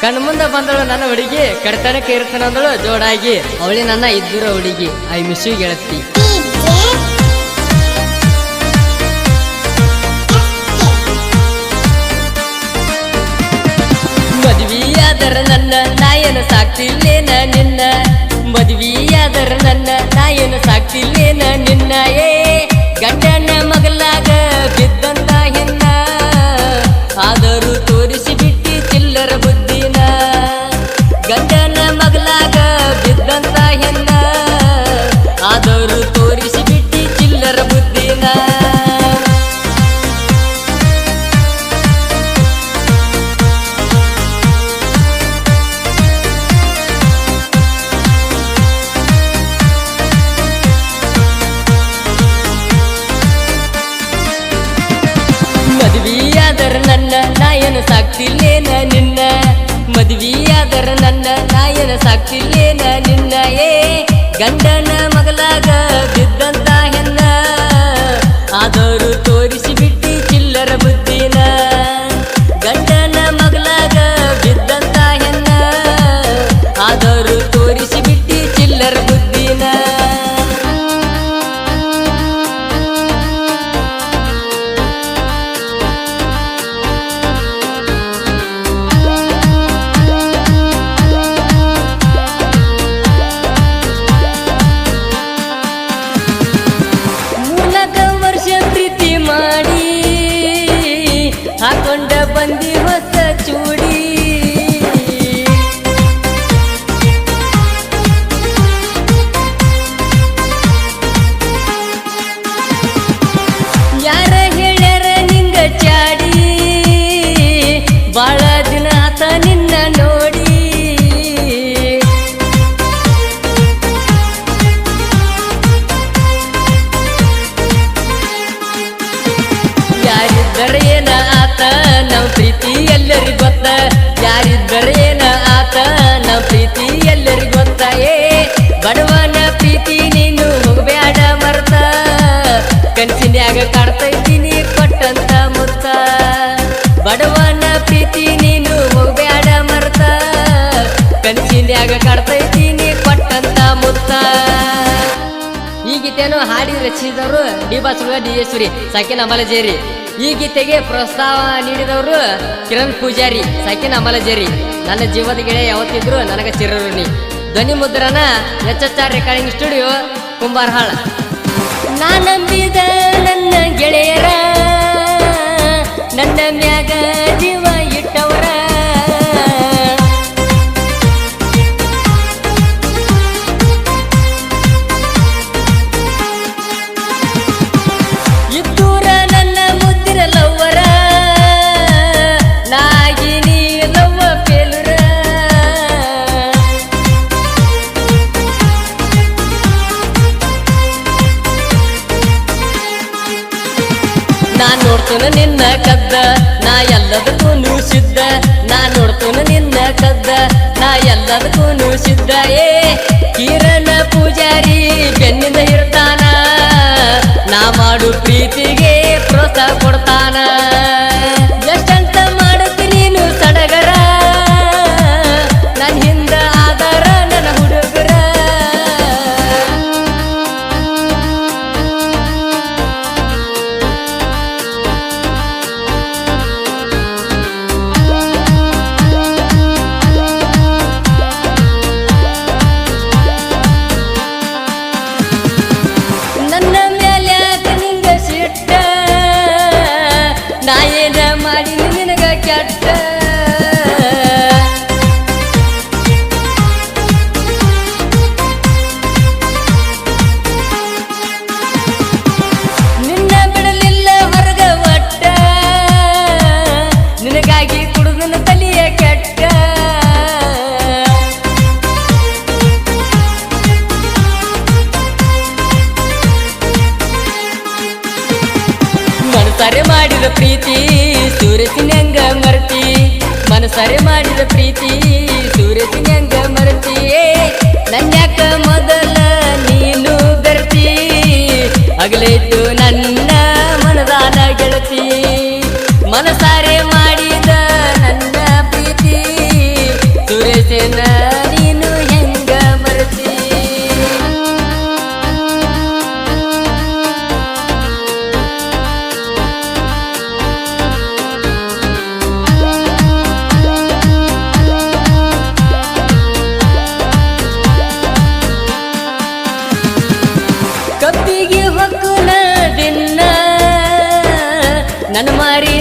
ಕಣ್ಮುಂದ ಬಂದಳು ನನ್ನ ಹುಡುಗಿ, ಕಡತನಕ್ಕೆ ಇರ್ತಾನಂದಳು ಜೋಡಾಗಿ, ಅವಳಿ ನನ್ನ ಇದ್ದೂರ ಹುಡುಗಿ. ಐ ಮಿಸ್ ಯು ಗೆಳತಿ. ಮದುವೆಯಾದರ ನನ್ನ ನಾಯನ ಸಾಕ್ತಿಲ್ಲೇನ ನಿನ್ನ, ಮದುವೆಯಾದರ ನನ್ನ ನಾಯನ ಸಾಕ್ತಿಲ್ಲೇನ ನಿನ್ನ. ಏ ಗಂಡನ ಮಗಲಾಗ ಬಿದ್ದಂತ ಹೆಣ್ಣ, ಆದರೂ ತೋರಿಸಿ ಬಿಟ್ಟಿ ಚಿಲ್ಲರ ಬುದ್ಧಿನ. ಗಂಡನ ಮಗಲಾಗ ಬಿದ್ದಂತ ಹೆಣ್ಣ, ಆದರೂ ತೋರಿಸಿ ಬಿಟ್ಟಿ ಚಿಲ್ಲರ ಬುದ್ಧಿನ. ಮದುವೆಯಾದರ ನನ್ನ ನಾಯನ ಸಾಕ್ತಿಲ್ಲೇನ ನಿನ್ನ, ಮದುವೆಯಾದರ ನನ್ನ ನಾಯನ ಸಾಕ್ತಿಲ್ಲೇನ ನಿನ್ನ. ಏ ಗಂಡನ ಮಗಲಾಗ ಬಿದ್ದಂತ ಹೆಣ್ಣ, ಆದರೂ ತೋರಿಸಿ ಬಿಟ್ಟಿ ಚಿಲ್ಲರ ಬುದ್ಧಿನ. ಗಂಡನ ಮಗಲಾಗ ಬಿದ್ದಂತ ಹೆಣ್ಣ, ಆದರೂ ತೋರಿಸಿ ಬಿಟ್ಟಿ ಚಿಲ್ಲರ ಬುದ್ಧಿನ. ಹಾಕೊಂಡ ಬಂದಿ ಹೊಸ ಚೂಡಿ, ಯಾರ ಹೇಳ್ಯಾರ ನಿಂಗ ಚಾಡಿ, ಬಾಳ ದಿನ ಆತ ನಿನ್ನ ನೋಡಿ. ಯಾರಿದ್ದರ ಏನ ಆತ ನಮ್ ಪ್ರೀತಿ ಎಲ್ಲರಿಗೂ ಗೊತ್ತ, ಯಾರಿದ್ದರ ಏನ ಆತ ನಮ್ ಪ್ರೀತಿ ಎಲ್ಲರಿಗೂ ಗೊತ್ತ. ಏ ಬಡವನ ಪ್ರೀತಿ ನೀನು ಹೋಗ್ಬ್ಯಾಡ ಮರ್ತ, ಕನ್ಸಿನ್ಯಾಗ ಕಾಡ್ತೈತೀನಿ ಕೊಟ್ಟಂತ ಮುತ್ತ. ಬಡವನ ಪ್ರೀತಿ ನೀನು ಹೋಗ್ಬ್ಯಾಡ ಮರ್ತ, ಕನ್ಸಿನ್ಯಾಗ ಕಾಡ್ತೈತೀನಿ ಕೊಟ್ಟಂತ ಮುತ್ತ. ಈ ಗೀತೆಯನ್ನು ಹಾಡಿ ರಚಿಸಿದವರು ಡಿ ಬಾಸುಗ ಡಿ ಯೇಸುರಿ ಸಾಕಿನ ಅಮಲಜೇರಿ. ಈ ಗೀತೆಗೆ ಪ್ರೋತ್ಸಾಹ ನೀಡಿದವರು ಕಿರಣ್ ಪೂಜಾರಿ ಸಾಕಿನ ಅಮಲಜೇರಿ. ನನ್ನ ಜೀವದ ಗೆಳೆಯ ಯಾವತ್ತಿದ್ರು ನನಗ ಚಿರಋಣಿ. ಧ್ವನಿ ಮುದ್ರಣ HHR ರೆಕಾರ್ಡಿಂಗ್ ಸ್ಟುಡಿಯೋ ಕುಂಬಾರಹಾಳ. ನಾ ನಂಬಿದ ನನ್ನ ಗೆಳೆಯರ, ನನ್ನ ಮ್ಯಾಗ ಜೀವ ಇಟ್ಟವರ, ಇದ್ದೂರ ನನ್ನ ಮುದ್ದಿರ ಲವ್ವರ, ನಾಗಿನಿ ಲವ್ವ ಪೇಲುರ. ನಾ ನೋಡ್ತನ ನಿನ್ನ ಕದ್ದ, ನಾ ಎಲ್ಲದಕ್ಕೂ ಸಿದ್ಧ. ನಾ ನೋಡ್ತನ ನಿನ್ನ ಕದ್ದ, ನಾ ಎಲ್ಲದಕ್ಕೂ ಸಿದ್ಧ. ಏ ಕಿರಣ ಪೂಜಾರಿ ಬೆನ್ನಿಂದ ಇರ್ತಾನ, ನಾ ಮಾಡು ಪ್ರೀತಿಗೆ ಪ್ರೋತ್ಸಾಹ ಕೊಡ್ತಾನ. ಎಷ್ಟಂತ ಮಾಡುತ್ತಿ ನೀನು ಸಡಗರ, ನನ್ನ ಹಿಂದ ಆಧಾರ ನನ್ನ ಹುಡುಗರ. ನನ್ನ ಮ್ಯಾಲ್ಯಾಕ ನಿಂಗ ಸಿಟ್ಟ, ನಾ ಏನ ಮಾಡಿ ನಿನಗ ಕೆಟ್ಟ. ನಿನ್ನ ಬಿಡಲಿಲ್ಲ ಹೊರಗ ಒಟ್ಟ, ನಿನಗಾಗಿ ಕುಡುದನ ತಲಿಯ ಕೆಟ್ಟ. ಮನಸಾರೆ ಮಾಡಿದ ಪ್ರೀತಿ ಸೂರಸಿನಂಗ ಮರ್ತಿ, ಮನಸಾರೆ ಮಾಡಿದ ಪ್ರೀತಿ ಸೂರಸಿನಂಗ ಮರ್ತಿ. ನನ್ಯಾಕ ಮೊದಲ ನೀನು ಬೆರ್ತಿ, ಅಗಲೇತು ನನ್ನ ಮನದಾನ ಗೆಳತಿ. ಮನಸಾರೆ ಮಾಡಿದ ನನ್ನ ಪ್ರೀತಿ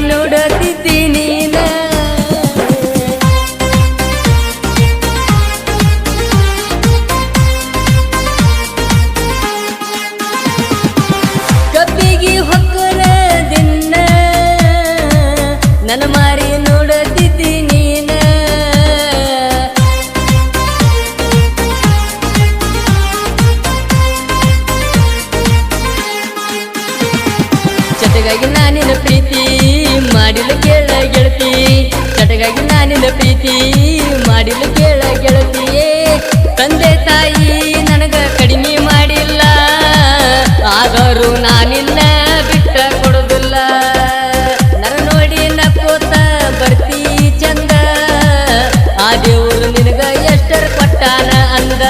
ನೋಡತಿದ್ದಿ ನೀನ ಕಬ್ಬಿಗೆ ಹೊಕ್ಕರ ದಿನ ನನ್ನ ಮಾರಿ ನೋಡತಿದ್ದಿ ನೀನ ಚಟಗಾಗಿ ನಾನಿನ ಪ್ರೀತಿ ಮಾಡಿಲ್ಲ ಕೇಳ ಗೆಳತಿ ಚಟಗಾಗಿ ನಾನಿನ ಪ್ರೀತಿ ಮಾಡಿಲ್ಲ ಕೇಳ ಗೆಳತಿಯೇ ತಂದೆ ತಾಯಿ ನನಗ ಕಡಿಮೆ ಮಾಡಿಲ್ಲ ಆದರೂ ನಾನಿನ್ನ ಬಿಟ್ಟ ಕೊಡುದಿಲ್ಲ ನನ್ನ ನೋಡಿ ನಕ್ಕೋತ ಬರ್ತಿ ಚಂದ ಆ ದೇವರು ನಿನಗ ಎಷ್ಟರ ಕೊಟ್ಟಾನ ಅಂದ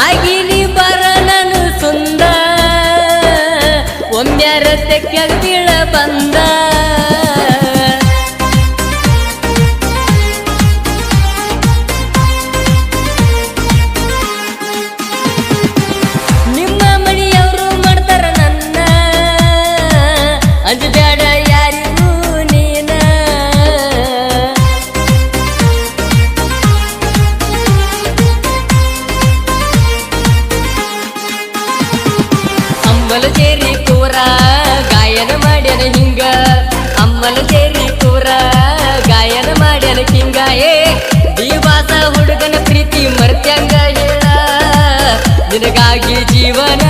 ಆಗಿನಿ ಬರ ನಾನು ಸುಂದ ಒಮ್ಮ್ಯಾರ ತೆಕ್ಕಾಗ ಬೀಳ ಬಂದ ನಿಮ್ಮ ಮನೆಯವರು ಮಾಡ್ತಾರ ನನ್ನ ಅಂಜಬ್ಯಾಡ ಯಾರಿಗೂ ನೀನ ಅಮ್ಮಲ ಸೇರಿ ಕೂರ ಗಾಯನ ಮಾಡ್ಯಾನ ಹಿಂಗ ಅಮ್ಮಲ ಸೇರಿ ಕೂರ ಗಾಯನ ಮಾಡ್ಯಾನ ಹಿಂಗ ದಿವಾಸ ಹುಡುಗನ ಪ್ರೀತಿ ಮರ್ತ್ಯಂಗ ಹೇಳ ನಿನಗಾಗಿ ಜೀವನ